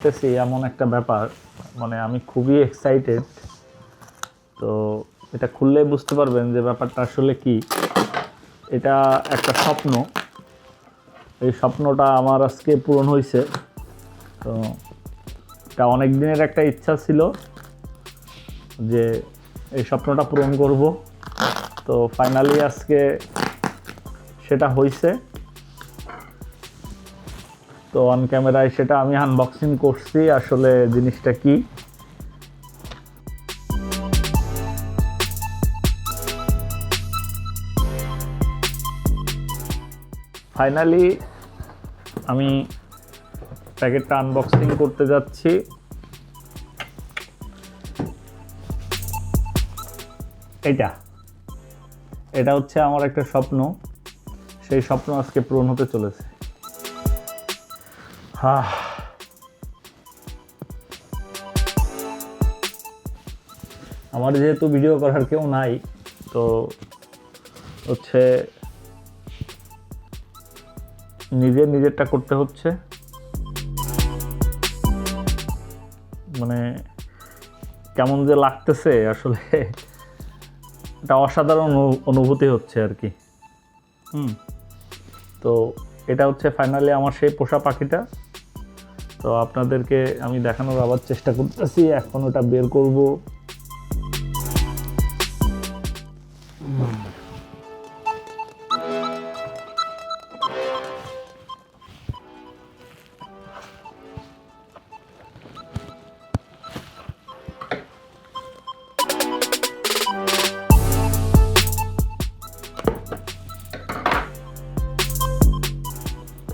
দেখতেছি এমন একটা ব্যাপার, মানে আমি খুবই এক্সাইটেড। তো এটা খুললেই বুঝতে পারবেন যে ব্যাপারটা আসলে কি। এটা একটা স্বপ্ন, এই স্বপ্নটা আমার আজকে পূরণ হয়েছে। তো এটা অনেক দিনের একটা ইচ্ছা ছিল যে এই স্বপ্নটা পূরণ করব। তো ফাইনালি আজকে সেটা হয়েছে। তো অন ক্যামেরায় সেটা আমি আনবক্সিং করছি, আসলে জিনিসটা কি। ফাইনালি আমি প্যাকেটটা আনবক্সিং করতে যাচ্ছি। এটা হচ্ছে আমার একটা স্বপ্ন, সেই স্বপ্ন আজকে পূরণ হতে চলেছে। আমার যেহেতু ভিডিও করার কেউ নাই, তো হচ্ছে নিজেরটা করতে হচ্ছে। মানে কেমন যে লাগতেছে আসলে, এটা অসাধারণ অনুভূতি হচ্ছে আর কি। তো এটা হচ্ছে ফাইনালি আমার সেই পোষা পাখিটা। তো আপনাদেরকে আমি দেখানোর আবার চেষ্টা করতেছি, এখন ওটা বের করব।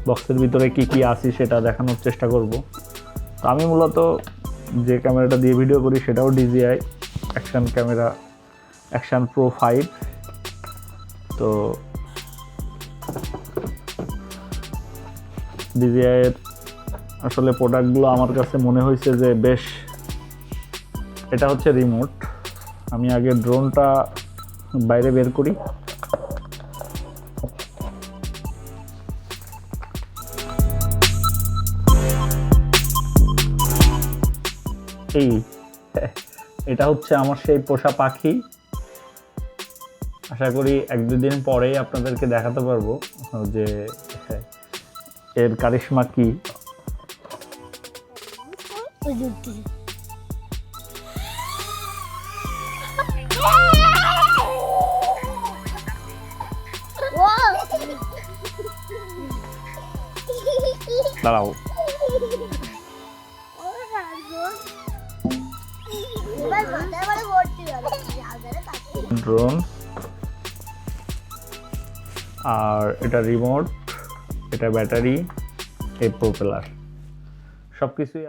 বক্সের ভিতরে কি কি আছে সেটা দেখানোর চেষ্টা করব। তো আমি মূলত যে ক্যামেরাটা দিয়ে ভিডিও করি সেটাও DJI action camera, action pro 5। তো DJI এর আসলে প্রোডাক্টগুলো আমার কাছে মনে হয়েছে যে বেশ। এটা হচ্ছে রিমোট। আমি আগে ড্রোনটা বাইরে বের করি। এটা হচ্ছে আমার সেই পোষা পাখি। আশা করি 1-2 দিন পরেই আপনাদেরকে দেখাতে পারবো যে এর কারিশমা কি। দাঁড়াও, ড্রোন, আর এটা রিমোট, এটা ব্যাটারি, এই প্রোপেলার, সব কিছুই